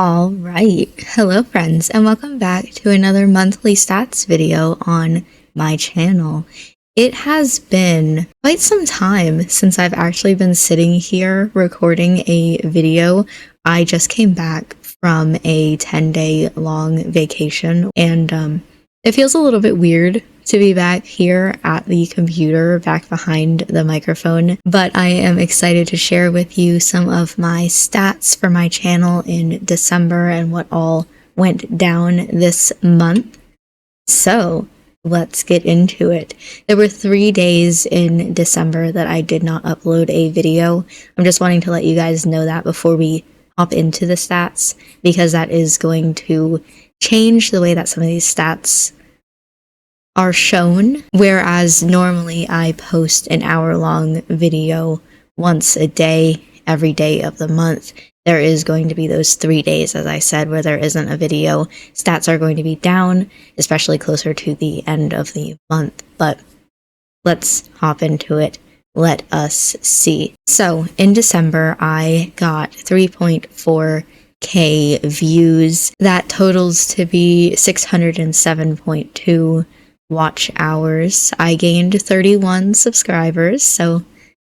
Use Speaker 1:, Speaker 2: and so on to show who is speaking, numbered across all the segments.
Speaker 1: All right, hello friends, and welcome back to another monthly stats video on my channel. It has been quite some time since I've actually been sitting here recording a video. I just came back from a 10-day long vacation, and it feels a little bit weird to be back here at the computer, back behind the microphone, but I am excited to share with you some of my stats for my channel in December and what all went down this month. So let's get into it. There were 3 days in December that I did not upload a video. I'm just wanting to let you guys know that before we hop into the stats, because that is going to change the way that some of these stats are shown. Whereas normally I post an hour-long video once a day, every day of the month, there is going to be those 3 days, as I said, where there isn't a video. Stats are going to be down, especially closer to the end of the month. But let's hop into it. Let us see. So in December, I got 3.4K views. That totals to be 607.2 watch hours. I gained 31 subscribers, so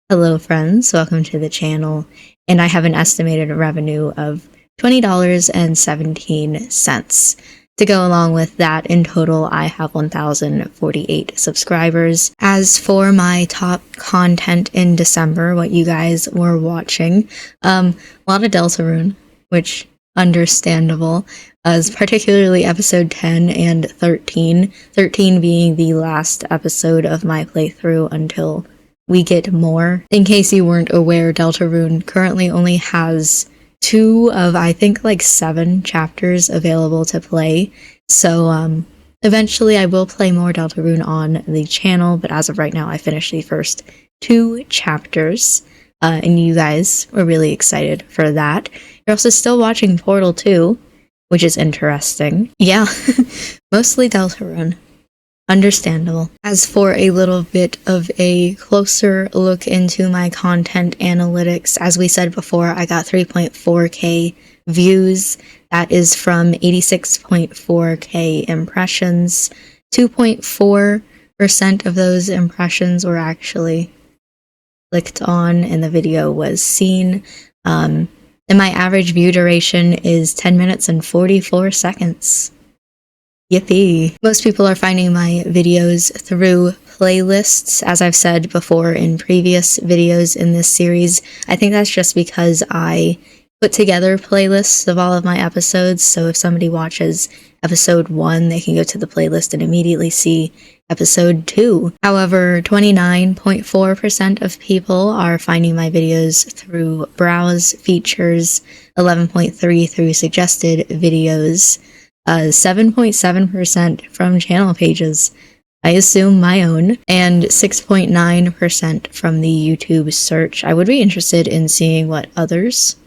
Speaker 1: hello friends, welcome to the channel, and I have an estimated revenue of $20.17. To go along with that, in total I have 1,048 subscribers. As for my top content in December, what you guys were watching, a lot of Deltarune, which understandable, as particularly episode 10 and 13. 13 being the last episode of my playthrough until we get more. In case you weren't aware, Deltarune currently only has 2 of, I think, like 7 chapters available to play. So eventually I will play more Deltarune on the channel, but as of right now I finished the first 2 chapters. And you guys were really excited for that. You're also still watching Portal 2, which is interesting. Yeah, mostly Deltarune. Understandable. As for a little bit of a closer look into my content analytics, as we said before, I got 3.4K views. That is from 86.4K impressions. 2.4% of those impressions were actually clicked on and the video was seen. And my average view duration is 10 minutes and 44 seconds. Yippee. Most people are finding my videos through playlists, as I've said before in previous videos in this series. I think that's just because I put together playlists of all of my episodes, so if somebody watches episode 1, they can go to the playlist and immediately see episode 2. However, 29.4% of people are finding my videos through browse features, 11.3% through suggested videos, 7.7% from channel pages, I assume my own, and 6.9% from the YouTube search. I would be interested in seeing what others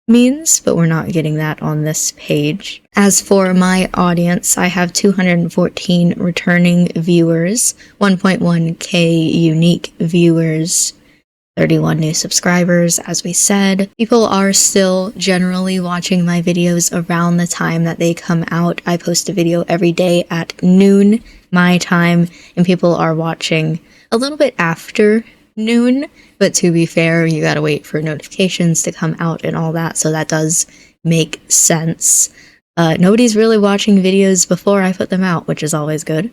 Speaker 1: means, but we're not getting that on this page. As for my audience, I have 214 returning viewers, 1.1K unique viewers, 31 new subscribers, as we said. People are still generally watching my videos around the time that they come out. I post a video every day at noon my time, and people are watching a little bit after noon, but to be fair, you gotta wait for notifications to come out and all that, so that does make sense. Nobody's really watching videos before I put them out, which is always good.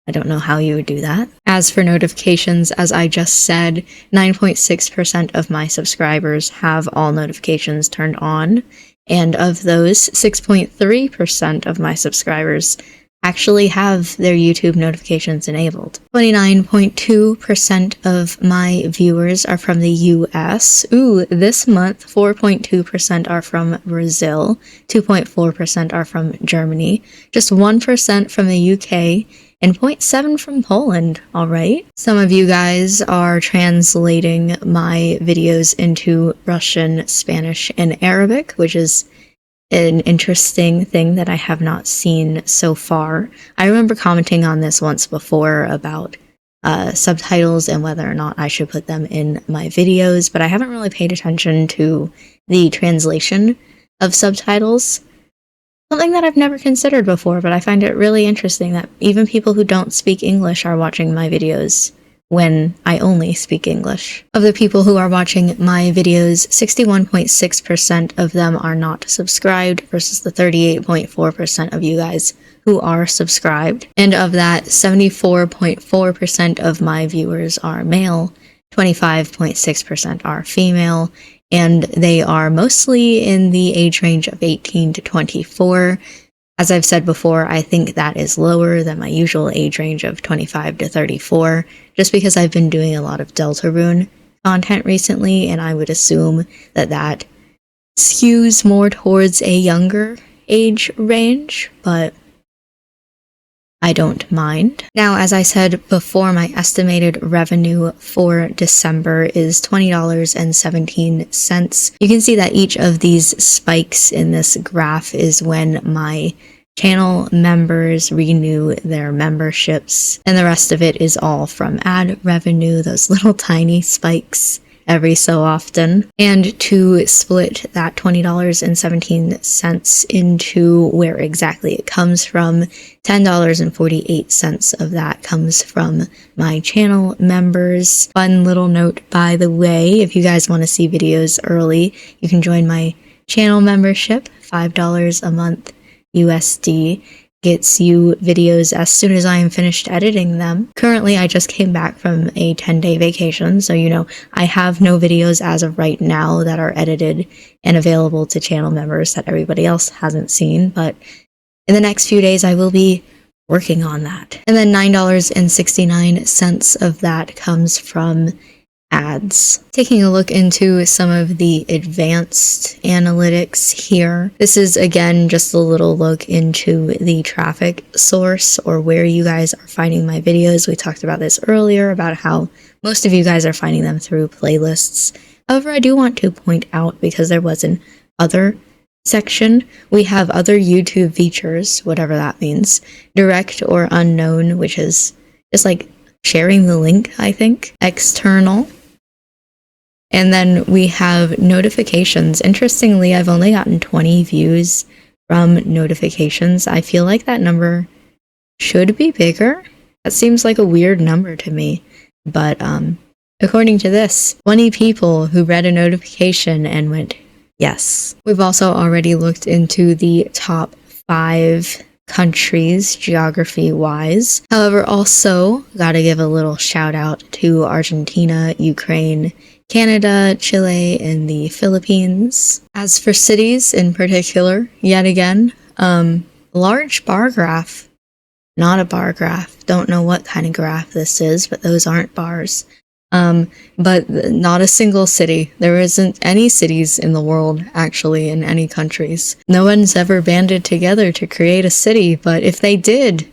Speaker 1: I don't know how you would do that. As for notifications, as I just said, 9.6% of my subscribers have all notifications turned on, and of those, 6.3% of my subscribers actually have their YouTube notifications enabled. 29.2% of my viewers are from the US. Ooh, this month, 4.2% are from Brazil, 2.4% are from Germany, just 1% from the UK, and 0.7% from Poland, alright? Some of you guys are translating my videos into Russian, Spanish, and Arabic, which is an interesting thing that I have not seen so far. I remember commenting on this once before about subtitles and whether or not I should put them in my videos, but I haven't really paid attention to the translation of subtitles. Something that I've never considered before, but I find it really interesting that even people who don't speak English are watching my videos when I only speak English. Of the people who are watching my videos, 61.6% of them are not subscribed versus the 38.4% of you guys who are subscribed. And of that, 74.4% of my viewers are male, 25.6% are female, and they are mostly in the age range of 18 to 24. As I've said before, I think that is lower than my usual age range of 25 to 34, just because I've been doing a lot of Deltarune content recently, and I would assume that that skews more towards a younger age range, but I don't mind. Now, as I said before, my estimated revenue for December is $20.17. You can see that each of these spikes in this graph is when my channel members renew their memberships, and the rest of it is all from ad revenue, those little tiny spikes every so often. And to split that $20.17 into where exactly it comes from, $10.48 of that comes from my channel members. Fun little note, by the way, if you guys want to see videos early, you can join my channel membership. $5 a month USD gets you videos as soon as I am finished editing them. Currently, I just came back from a 10-day vacation, so I have no videos as of right now that are edited and available to channel members that everybody else hasn't seen, but in the next few days I will be working on that. And then $9.69 of that comes from ads. Taking a look into some of the advanced analytics here. This is again just a little look into the traffic source, or where you guys are finding my videos. We talked about this earlier about how most of you guys are finding them through playlists. However, I do want to point out, because there was an other section, we have other YouTube features, whatever that means, direct or unknown, which is just like sharing the link, I think, external. And then we have notifications. Interestingly, I've only gotten 20 views from notifications. I feel like that number should be bigger. That seems like a weird number to me. But according to this, 20 people who read a notification and went, yes. We've also already looked into the top 5 countries geography-wise. However, also gotta give a little shout out to Argentina, Ukraine, Canada, Chile, and the Philippines. As for cities in particular, yet again, large bar graph. Not a bar graph. Don't know what kind of graph this is, but those aren't bars. But not a single city. There isn't any cities in the world, actually, in any countries. No one's ever banded together to create a city, but if they did,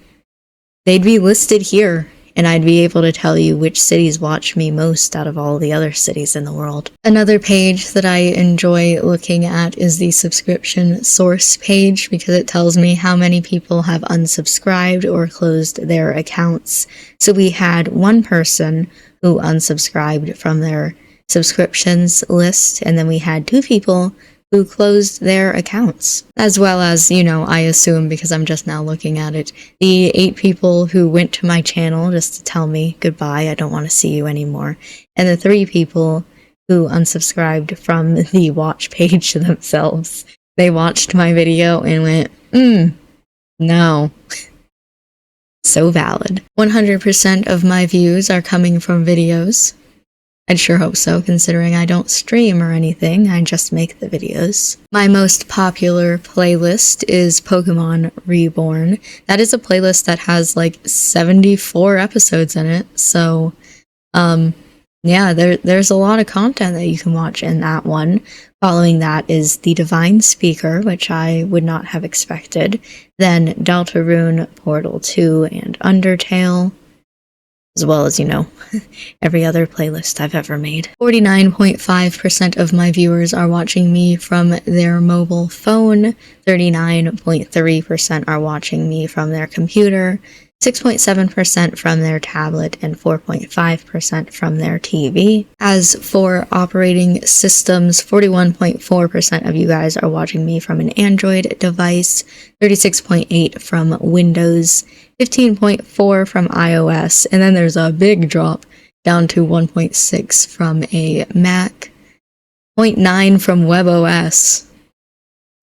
Speaker 1: they'd be listed here, and I'd be able to tell you which cities watch me most out of all the other cities in the world. Another page that I enjoy looking at is the subscription source page, because it tells me how many people have unsubscribed or closed their accounts. So we had one person who unsubscribed from their subscriptions list, and then we had 2 people who closed their accounts. As well as, I assume, because I'm just now looking at it, the 8 people who went to my channel just to tell me goodbye, I don't want to see you anymore, and the 3 people who unsubscribed from the watch page themselves. They watched my video and went, no. So valid. 100% of my views are coming from videos. I'd sure hope so, considering I don't stream or anything, I just make the videos. My most popular playlist is Pokemon Reborn. That is a playlist that has like 74 episodes in it, so yeah, there's a lot of content that you can watch in that one. Following that is The Divine Speaker, which I would not have expected. Then Deltarune, Portal 2, and Undertale, as well as, every other playlist I've ever made. 49.5% of my viewers are watching me from their mobile phone, 39.3% are watching me from their computer, 6.7% from their tablet, and 4.5% from their TV. As for operating systems, 41.4% of you guys are watching me from an Android device, 36.8% from Windows, 15.4% from iOS, and then there's a big drop down to 1.6% from a Mac, 0.9% from WebOS.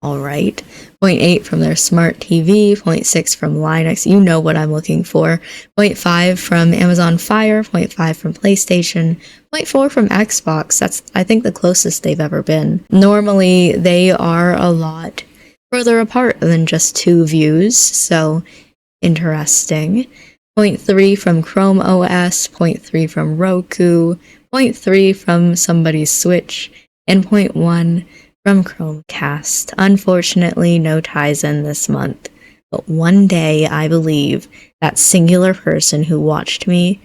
Speaker 1: Alright, 0.8% from their smart TV, 0.6% from Linux, you know what I'm looking for, 0.5% from Amazon Fire, 0.5% from PlayStation, 0.4% from Xbox. That's, I think, the closest they've ever been. Normally, they are a lot further apart than just 2 views, so interesting. 0.3% from Chrome OS, 0.3% from Roku, 0.3% from somebody's Switch, and 0.1% from Chromecast. Unfortunately, no Tizen this month, but one day I believe that singular person who watched me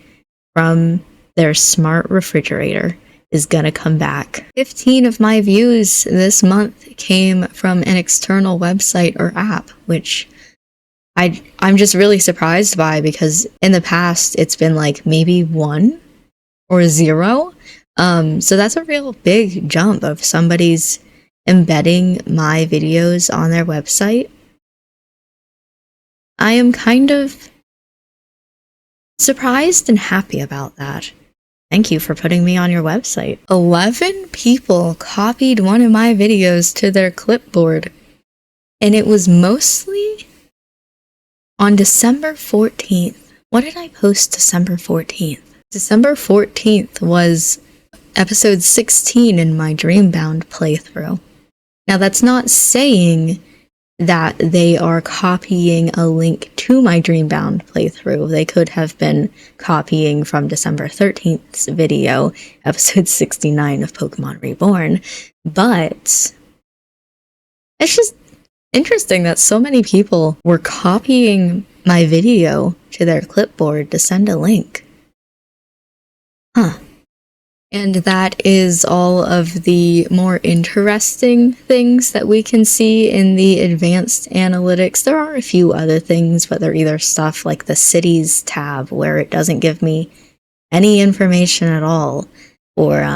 Speaker 1: from their smart refrigerator is gonna come back. 15 of my views this month came from an external website or app, which I'm just really surprised by, because in the past it's been like maybe 1 or 0. So that's a real big jump of somebody's embedding my videos on their website. I am kind of surprised and happy about that. Thank you for putting me on your website. 11 people copied one of my videos to their clipboard, and it was mostly on December 14th. What did I post December 14th? December 14th was episode 16 in my Dreambound playthrough. Now, that's not saying that they are copying a link to my Dreambound playthrough. They could have been copying from December 13th's video, episode 69 of Pokemon Reborn, but it's just interesting that so many people were copying my video to their clipboard to send a link. Huh. And that is all of the more interesting things that we can see in the advanced analytics. There are a few other things, but they're either stuff like the cities tab, where it doesn't give me any information at all, or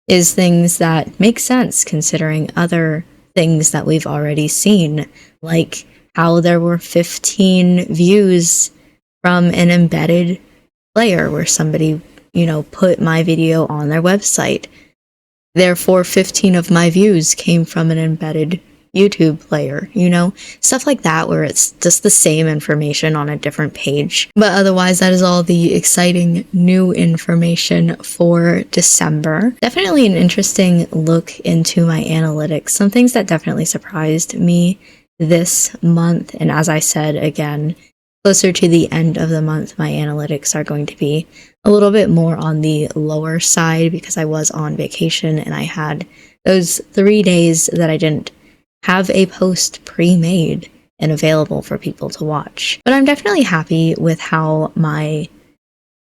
Speaker 1: is things that make sense considering other things that we've already seen, like how there were 15 views from an embedded player where somebody, put my video on their website. Therefore, 15 of my views came from an embedded YouTube player, stuff like that, where it's just the same information on a different page. But otherwise, that is all the exciting new information for December. Definitely an interesting look into my analytics. Some things that definitely surprised me this month. And as I said, again, closer to the end of the month, my analytics are going to be a little bit more on the lower side, because I was on vacation and I had those 3 days that I didn't have a post pre-made and available for people to watch. But I'm definitely happy with how my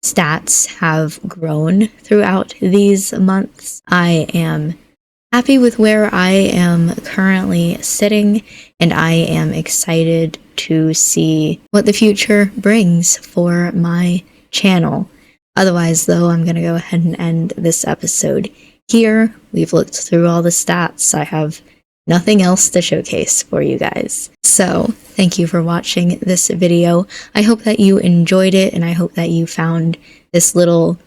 Speaker 1: stats have grown throughout these months. I am happy with where I am currently sitting, and I am excited to see what the future brings for my channel. Otherwise, though, I'm going to go ahead and end this episode here. We've looked through all the stats. I have nothing else to showcase for you guys. So, thank you for watching this video. I hope that you enjoyed it, and I hope that you found this little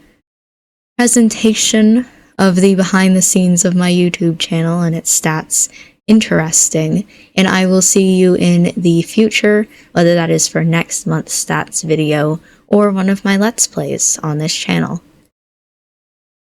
Speaker 1: presentation of the behind the scenes of my YouTube channel and its stats interesting. And I will see you in the future, whether that is for next month's stats video or one of my Let's Plays on this channel.